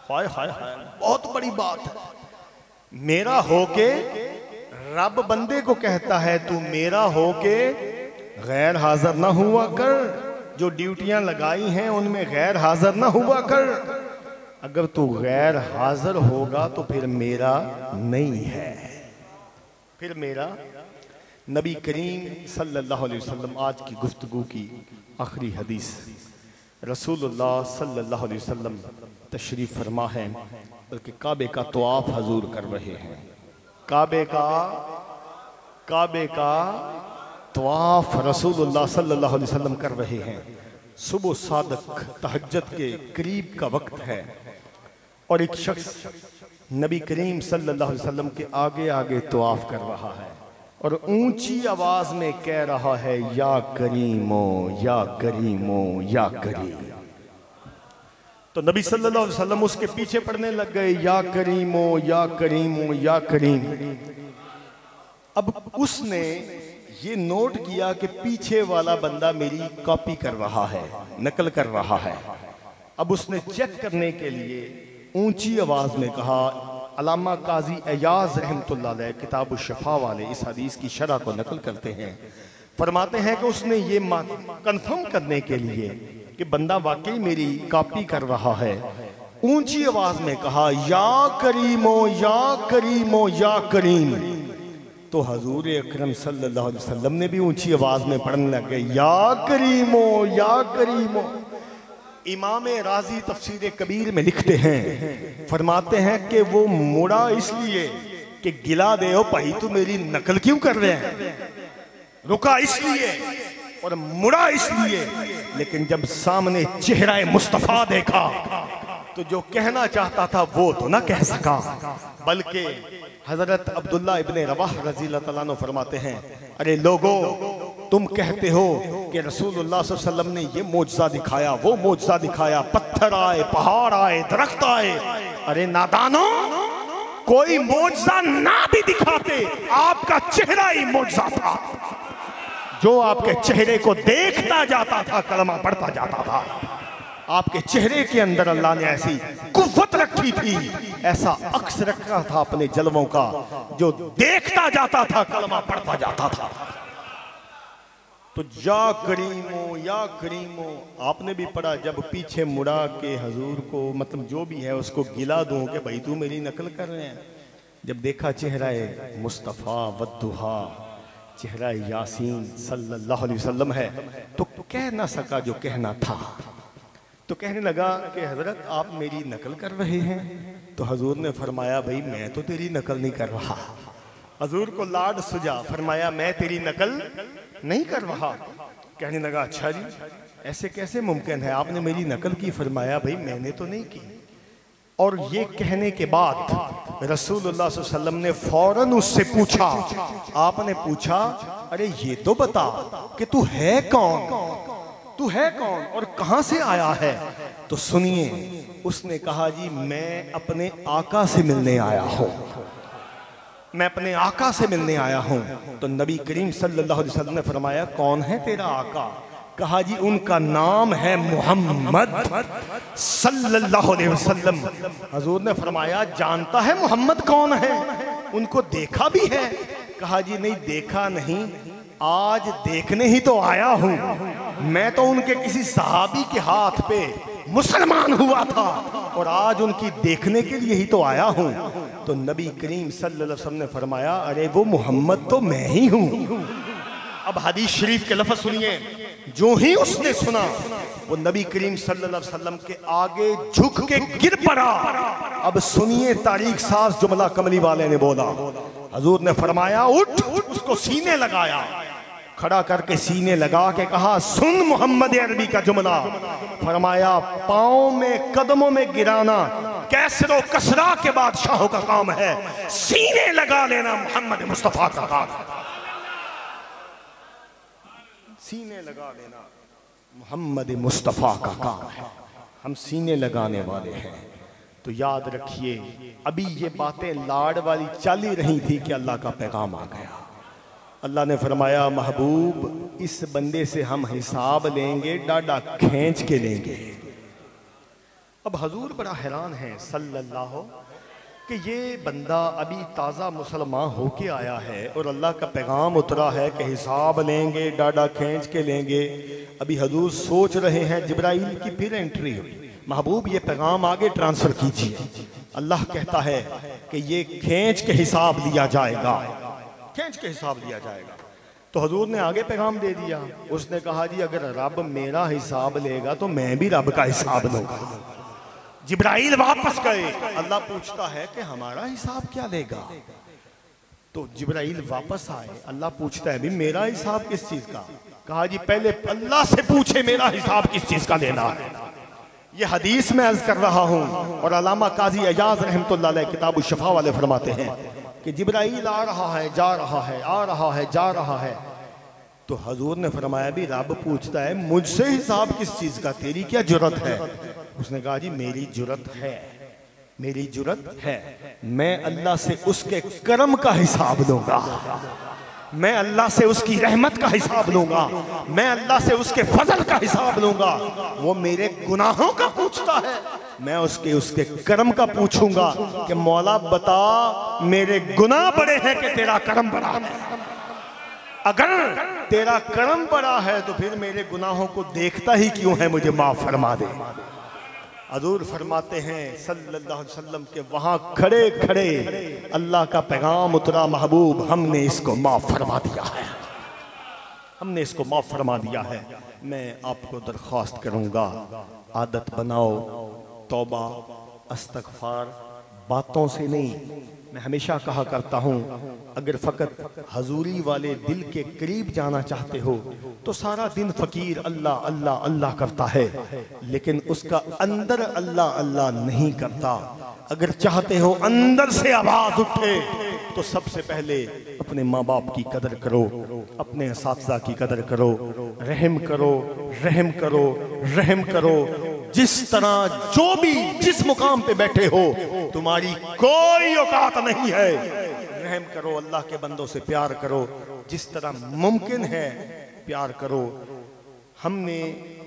हाय हाय हाय, बहुत बड़ी बात है। मेरा होके रब बंदे को कहता है तू मेरा होके गैर हाज़िर ना हुआ कर, जो ड्यूटियां लगाई हैं उनमें गैर हाज़िर ना हुआ कर। अगर तू गैर हाज़िर होगा तो फिर मेरा नहीं है, फिर मेरा। नबी करीम सल्लल्लाहु अलैहि वसल्लम, आज की गुफ्तगू की आखिरी हदीस, रसूलुल्लाह सल्लल्लाहु अलैहि वसल्लम तशरीफ़ फरमा है, बल्कि काबे का तवाफ हजूर कर रहे हैं। काबे का तवाफ रसूलुल्लाह सल्लल्लाहु अलैहि वसल्लम कर रहे हैं। सुबह सादक तहज्जुद के करीब का वक्त है और एक शख्स नबी करीम सल्लल्लाहु अलैहि वसल्लम के आगे आगे तवाफ कर रहा है और ऊंची आवाज में कह रहा है या करीमो या करीमो या करीम। तो नबी सल्लल्लाहु अलैहि वसल्लम उसके पीछे पड़ने लग गए, या करीमो या करीमो या करीम। अब उसने ये नोट किया कि पीछे वाला बंदा मेरी कॉपी कर रहा है, नकल कर रहा है। अब उसने चेक करने के लिए ऊंची आवाज में कहा, अल्लामा काजी एयाज रहमतुल्लाह अलैह किताब शफा वाले इस हदीस की शरह को नकल करते हैं, फरमाते हैं कि उसने ये कंफर्म करने के लिए कि बंदा वाकई मेरी कॉपी कर रहा है, ऊंची आवाज में कहा या करीमो या करीमो या करीम। तो हजूर अकरम सल्लल्लाहु अलैहि वसल्लम ने भी ऊंची आवाज में पढ़ने लग गए या करीमो या करीमो। इमाम राजी तफसीर कबीर में लिखते हैं, फरमाते हैं कि वो मुड़ा इसलिए कि गिला दे हो भाई तू मेरी नकल क्यों कर रहे हैं, रुका इसलिए और मुड़ा इसलिए। लेकिन जब सामने चेहरा मुस्तफा देखा तो जो कहना चाहता था वो तो ना कह सका, बल्कि हजरत अब्दुल्ला इब्ने रवाह रज़ी अल्लाह तआला अन्हु फरमाते हैं, अरे लोगो तुम कहते हो कि रसूलुल्लाह सल्लल्लाहु अलैहि वसल्लम ने ये मोजज़ा दिखाया, वो मोजज़ा दिखाया, पत्थर आए, पहाड़ आए, दरख्त आए। अरे नादानो, कोई मोजज़ा ना भी दिखाते, आपका चेहरा ही मोजज़ा था। जो आपके चेहरे को देखता जाता था कलमा पढ़ता जाता था। आपके चेहरे के अंदर अल्लाह ने ऐसी कुव्वत रखी थी, ऐसा अक्स रखा था अपने जलवों का, जो देखता जाता था कलमा पढ़ता जाता था। तो या करीमो आपने भी पढ़ा, जब पीछे मुड़ा के हजूर को, मतलब जो भी है उसको गिला दूं कि भाई तू मेरी नकल कर रहे हैं। जब देखा चेहरा मुस्तफ़ा वद्दुहा, चेहरा यासीन सल्लल्लाहु अलैहि वसल्लम है, तो कह ना सका जो कहना था। तो कहने लगा कि हजरत आप मेरी नकल कर रहे हैं। तो हजूर ने फरमाया भाई मैं तो तेरी नकल नहीं कर रहा, हजूर को लाड सुझा, फरमाया मैं तेरी नकल नहीं कर रहा। कहने लगा अच्छा जी, ऐसे कैसे मुमकिन है, आपने मेरी नकल की? फरमाया भाई मैंने तो नहीं की। और ये कहने के बाद रसूलुल्लाह सल्लल्लाहु अलैहि वसल्लम ने फौरन उससे पूछा, आपने पूछा अरे ये तो बता कि तू है कौन, तू है कौन और कहां से आया है? तो सुनिए, उसने कहा जी मैं अपने आका से मिलने आया हूं, मैं अपने आका से मिलने आया हूं। तो नबी करीम सल्लल्लाहु अलैहि वसल्लम ने फरमाया कौन है तेरा आका? कहा जी उनका नाम है मोहम्मद सल्लल्लाहु अलैहि वसल्लम। हजूर ने फरमाया जानता है मोहम्मद कौन है, उनको देखा भी है? कहा जी नहीं देखा नहीं, आज देखने ही तो आया हूं। मैं तो उनके किसी सहाबी के हाथ पे मुसलमान हुआ था और आज उनकी देखने के लिए ही तो आया हूं। तो नबी करीम सल्लल्लाहु अलैहि वसल्लम ने फरमाया अरे वो मोहम्मद तो मैं ही हूं। अब हदीस शरीफ के लफ्ज़ सुनिए, जो ही उसने सुना वो नबी करीम सल्लल्लाहु अलैहि वसल्लम के आगे झुक के गिर पड़ा। अब सुनिए तारीख साज जुमला कमली वाले ने बोला, हजूर ने फरमाया उठ, उसको सीने लगाया, खड़ा करके सीने लगा के कहा सुन मोहम्मद अरबी का जुमला। फरमाया पाँव में कदमों में गिराना कैसरो कसरा के बादशाहों का काम है, सीने लगा लेना मोहम्मद मुस्तफा का काम, सीने लगा लेना मोहम्मद मुस्तफा का काम है। हम सीने लगाने वाले हैं। तो याद रखिए अभी ये बातें लाड वाली चल ही रही थी कि अल्लाह का पैगाम आ गया। अल्लाह ने फरमाया महबूब इस बंदे से हम हिसाब लेंगे, डाडा खींच के लेंगे। अब हजूर बड़ा हैरान है सल्लल्लाहु कि ये बंदा अभी ताज़ा मुसलमान होके आया है और अल्लाह का पैगाम उतरा है कि हिसाब लेंगे, डाडा खींच के लेंगे। अभी हजूर सोच रहे हैं जिब्राइल की फिर एंट्री हुई, महबूब ये पैगाम आगे ट्रांसफ़र कीजिए। अल्लाह कहता है कि ये खींच के हिसाब लिया जाएगा, खींच के हिसाब लिया जाएगा। तो हजूर ने आगे पैगाम दे दिया। उसने कहा जी अगर रब मेरा हिसाब लेगा तो मैं भी रब का हिसाब लूंगा। जिब्राइल वापस गए, अल्लाह पूछता है कि हमारा हिसाब क्या लेगा? तो जिब्राइल वापस आए, अल्लाह पूछता है भी मेरा हिसाब किस चीज का? कहा जी पहले अल्लाह से पूछे मेरा हिसाब किस चीज का लेना है। ये हदीस में अर्ज कर रहा हूं और अल्लामा काजी एजाज रहमतुल्लाह अलैह किताब शफा वाले फरमाते हैं कि जिब्राइल आ रहा है, जा रहा है, आ रहा है, जा रहा है। तो हजूर ने फरमाया भी रब पूछता है मुझसे हिसाब किस चीज का, तेरी क्या जुर्रत है? उसने कहा जी मेरी जुर्रत है, मेरी जुर्रत है, मैं अल्लाह से उसके कर्म का हिसाब लूंगा, मैं अल्लाह से उसकी रहमत का हिसाब लूंगा, मैं अल्लाह से उसके फजल का हिसाब लूंगा। वो मेरे गुनाहों का पूछता है, मैं उसके कर्म का पूछूंगा कि मौला बता मेरे गुनाह बड़े हैं कि तेरा करम बड़ा है? अगर तेरा करम बड़ा है तो फिर मेरे गुनाहों को देखता ही क्यों है, मुझे माफ फरमा दे। हजूर फरमाते हैं सल्लल्लाहु अलैहि वसल्लम के वहां खड़े खड़े अल्लाह का पैगाम उतरा, महबूब हमने इसको माफ फरमा दिया है, हमने इसको माफ फरमा दिया है। मैं आपको दरख्वास्त करूंगा आदत बनाओ तौबा इस्तग़फ़ार बातों से नहीं। मैं हमेशा कहा करता हूँ अगर फ़कत हजूरी वाले दिल के करीब जाना चाहते हो तो सारा दिन फ़कीर अल्लाह अल्लाह अल्लाह करता है, लेकिन उसका अंदर अल्लाह अल्लाह नहीं करता। अगर चाहते हो अंदर से आवाज़ उठे तो सबसे पहले अपने माँ बाप की कदर करो, अपने असातिज़ा की कदर करो, रहम करो, रहम करो, रहम करो। जिस तरह जो भी जिस मुकाम पे बैठे हो तुम्हारी कोई औकात नहीं है, रहम करो, अल्लाह के बंदों से प्यार करो, जिस तरह मुमकिन है प्यार करो। हमने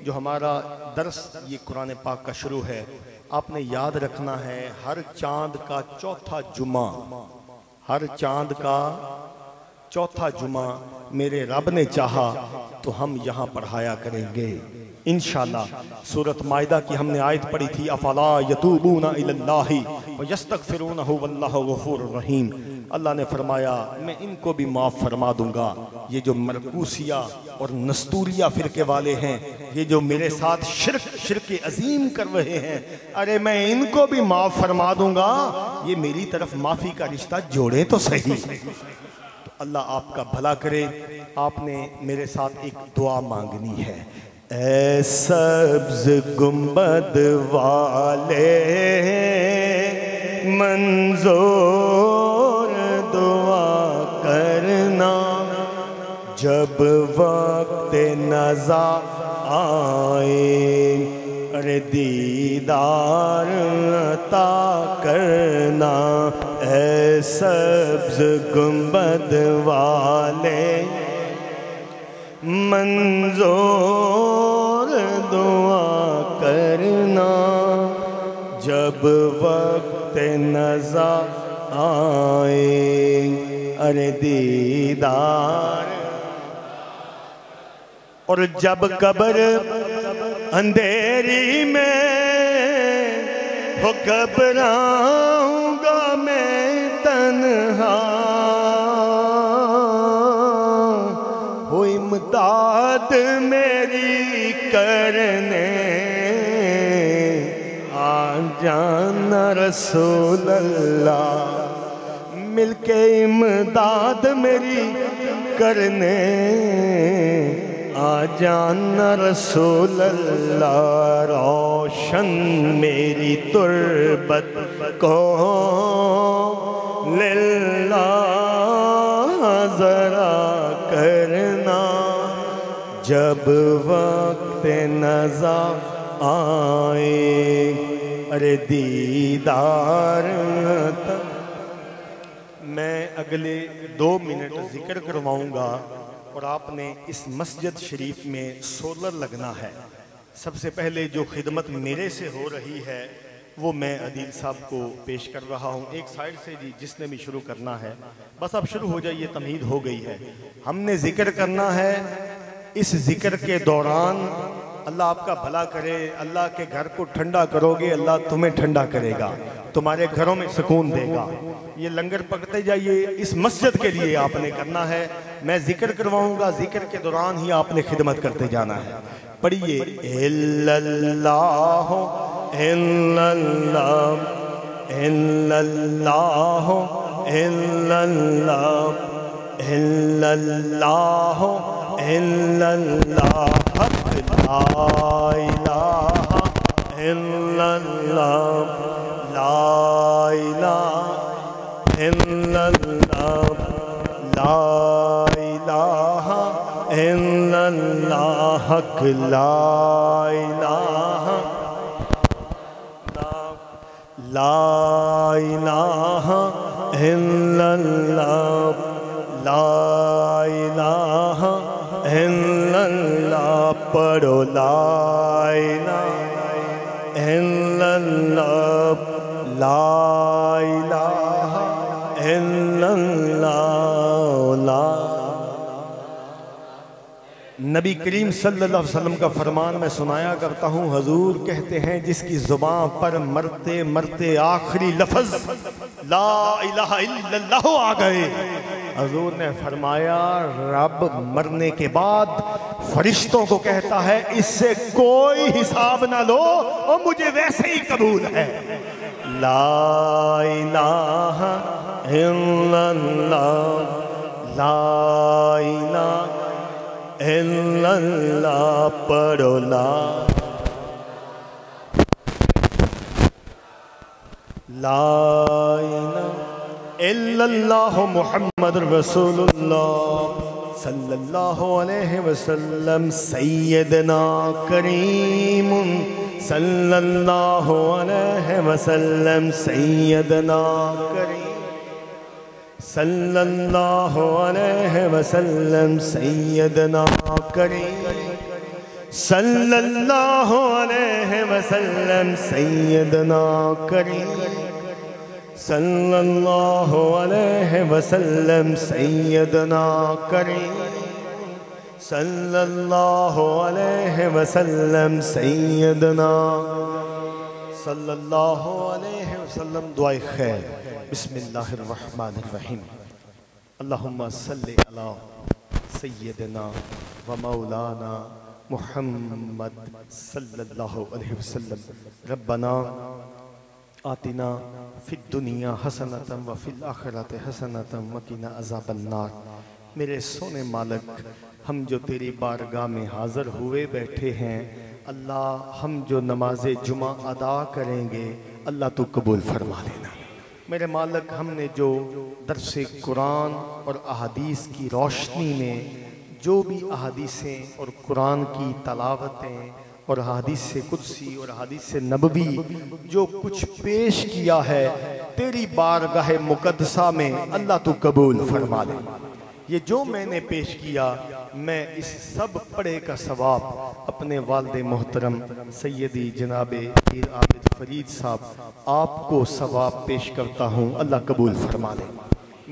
जो हमारा दर्स ये कुरान पाक का शुरू है, आपने याद रखना है हर चांद का चौथा जुमा, हर चांद का चौथा जुमा मेरे रब ने चाहा तो हम यहाँ पढ़ाया करेंगे इंशाअल्लाह। सूरत माइदा की हमने आयत पढ़ी थी, अफला यतूबूना इलल्लाहि व यस्तगफिरूनहु वल्लाहु गफूरुर रहीम। अल्लाह ने फरमाया मैं इनको भी माफ़ फरमा दूंगा। ये जो मरकूसिया और नस्तूरिया फ़िरके वाले हैं, ये जो मेरे साथ शिरक अजीम कर रहे हैं, अरे मैं इनको भी माफ़ फरमा दूंगा। ये मेरी तरफ माफ़ी का रिश्ता जोड़े तो सही। तो अल्लाह आपका भला करे। आपने मेरे साथ एक दुआ मांगनी है। ऐ सब्ज़ गुंबद वाले मंजूर दुआ करना, जब वक्त नज़ा आए, अरे दीदार अता करना। ऐ सब्ज़ गुंबद वाले मंजूर दुआ करना, जब वक्त नज़र आए, अरे दीदार। और जब कब्र अंधेरी में हो घबराऊंगा मैं तन्हा, हो इमदाद मेरी करने आ जाना रसूल अल्लाह। मिलके इमदाद मेरी करने आ जाना रसूल अल्लाह। रोशन मेरी तुरबत को लिल्लाह जरा करना, जब वक्त नज़र आए, अरे दीदार। मैं अगले 2 मिनट जिक्र करवाऊंगा और आपने इस मस्जिद शरीफ में सोलर लगना है। सबसे पहले जो खिदमत मेरे से हो रही है वो मैं अदील साहब को पेश कर रहा हूँ। एक साइड से जी जिसने भी शुरू करना है बस अब शुरू हो जाइए, तमहीद हो गई है। हमने जिक्र करना है। इस जिक्र के दौरान अल्लाह आपका भला करे, अल्लाह के घर को ठंडा करोगे, अल्लाह तुम्हें ठंडा करेगा, तुम्हारे घरों में सुकून देगा। ये लंगर पकते जाइए, इस मस्जिद के लिए आपने करना है। मैं जिक्र करवाऊंगा, जिक्र के दौरान ही आपने खिदमत करते जाना है। पढ़िए इल्लल्लाह इल्लल्लाह इल्लल्लाह इल्लल्लाह इल्लल्लाह इल्लल्लाह ला इलाहा इल्लल्लाह ला इलाहा इल्लल्लाह ला इलाहा इल्लल्लाह ला इलाहा ला इलाहा इल्लल्लाह ला इलाहा इल्लल्लाह। पढ़ो ला इलाहा इल्लल्लाह ला इलाहा इल्लल्लाह। नबी करीम सल्लल्लाहु अलैहि वसल्लम का फरमान मैं सुनाया करता हूँ। हुजूर कहते हैं जिसकी जुबान पर मरते मरते आखिरी लफ्ज ला इलाहा इल्लल्लाह आ गए, हुजूर ने फरमाया रब मरने के बाद फरिश्तों को कहता है इससे कोई हिसाब ना लो और मुझे वैसे ही कबूल है। ला इलाहा इल्लल्लाह ला इलाहा इल्लल्लाह। पढ़ो ला इलाहा इल्लल्लाह मुहम्मद रसूलुल्लाह सल्लल्लाहु अलैहि वसल्लम। सैयदना करीम सल्लल्लाहु अलैहि वसल्लम। सैयदना करीम सल्लल्लाहु अलैहि वसल्लम। सैयदना करीम सल्लल्लाहु अलैहि वसल्लम। सैयदना करीम सल्लल्लाहु अलैहि वसल्लम सैयदना करीम सल्लल्लाहु अलैहि वसल्लम सैयदना सल्लल्लाहु अलैहि वसल्लम। दुआए खैर। बिस्मिल्लाहिर रहमानिर रहीम। अल्लाहुम्मा सल्लि अला सय्यदना व मौलाना मुहम्मद सल्लल्लाहु अलैहि वसल्लम। रब्बना आतिना फिद दुनिया हसनतम व फिल आखिरति हसनतम व क़िना अज़ाबन्नार। मेरे सोने मालिक, हम जो तेरी बारगाह में हाज़िर हुए बैठे हैं अल्लाह, हम जो नमाज जुमा अदा करेंगे अल्लाह तू कबूल फरमा लेना। मेरे मालिक, हमने जो दर्स कुरान और अहादीस की रोशनी में जो भी अहादीसें और कुरान की तलावतें और हदीस कुदसी और हदीस नबवी जो कुछ पेश किया है तेरी बारगाह मुकद्दसा में अल्लाह तू कबूल फरमा ले। ये जो मैंने पेश किया मैं इस सब पढ़े का सवाब अपने वालिद मोहतरम सैयदी जनाबे पीर आबिद फरीद साहब आपको सवाब पेश करता हूँ, अल्लाह कबूल फरमा ले।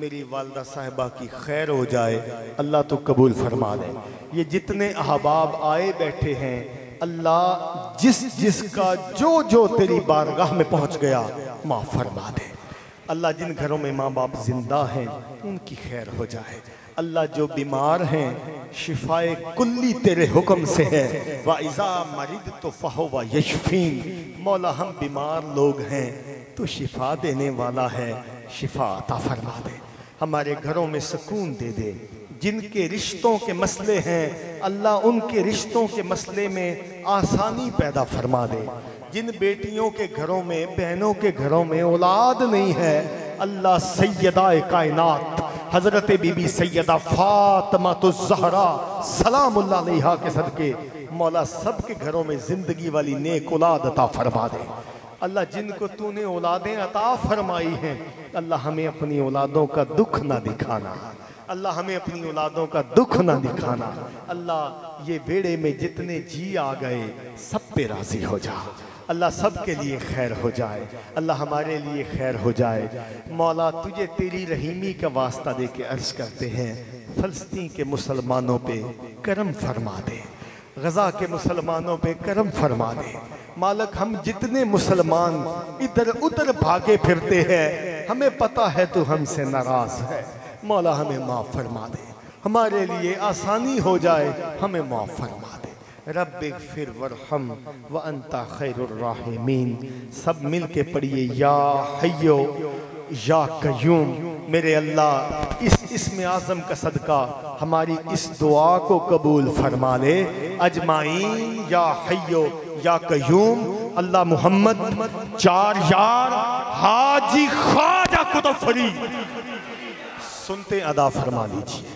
मेरी वालदा साहिबा की खैर हो जाए, अल्लाह तो कबूल फरमा ले। ये जितने अहबाब आए बैठे हैं अल्लाह, जिसका जो तेरी बारगाह में पहुंच गया माफ़ फरमा दे। अल्लाह, जिन घरों में माँ बाप जिंदा हैं उनकी खैर हो जाए। अल्लाह, जो बीमार हैं शिफाए कुल्ली तेरे हुक्म से है। वाइज़ा मरीद तो फ़हुवा यशफीन। मौला, हम बीमार लोग हैं, तो शिफा देने वाला है, शिफा अता फरमा दे। हमारे घरों में सुकून दे दे। जिनके रिश्तों के मसले हैं अल्लाह, उनके रिश्तों के मसले में आसानी पैदा फरमा दे। जिन बेटियों के घरों में, बहनों के घरों में औलाद नहीं है अल्लाह, सैयदा कायनात हजरत बीबी सैयदा फातिमा तो ज़हरा सलामुल्लाह अलैहा के सदके मौला सबके घरों में जिंदगी वाली नेक औलाद अता फरमा दे। अल्लाह, जिनको तूने औलादें अता फरमाई हैं अल्लाह, हमें अपनी औलादों का दुख ना दिखाना। अल्लाह, हमें अपनी औलादों का दुख ना दिखाना। अल्लाह, ये बेड़े में जितने जी आ गए सब पे राजी हो जा। अल्लाह, सब के लिए खैर हो जाए। अल्लाह, हमारे लिए खैर हो जाए। मौला, तुझे तेरी रहीमी का वास्ता दे के अर्ज करते हैं, फ़लस्तीन के मुसलमानों पे करम फरमा दे, गज़ा के मुसलमानों पे करम फरमा दे। मालिक, हम जितने मुसलमान इधर उधर भागे फिरते हैं हमें पता है तू हमसे नाराज है। मौला, हमें माफ़ फरमा दे, हमारे लिए आसानी हो जाए, हमें माफ़ फरमा दे। रब्बिग़फिर वरहम व अंता खैरुर राहिमीन। सब मिल के पढ़िए, या हय्यो या कय्यूम। मेरे अल्लाह, इस इस्म आज़म का सदका हमारी इस दुआ को कबूल फरमा ले। अजमाइन या हय्यो या कय्यूम। अल्लाह, मोहम्मद चार यार हाजी ख्वाजा कुतुब फरीद सुनते अदा फरमा लीजिए।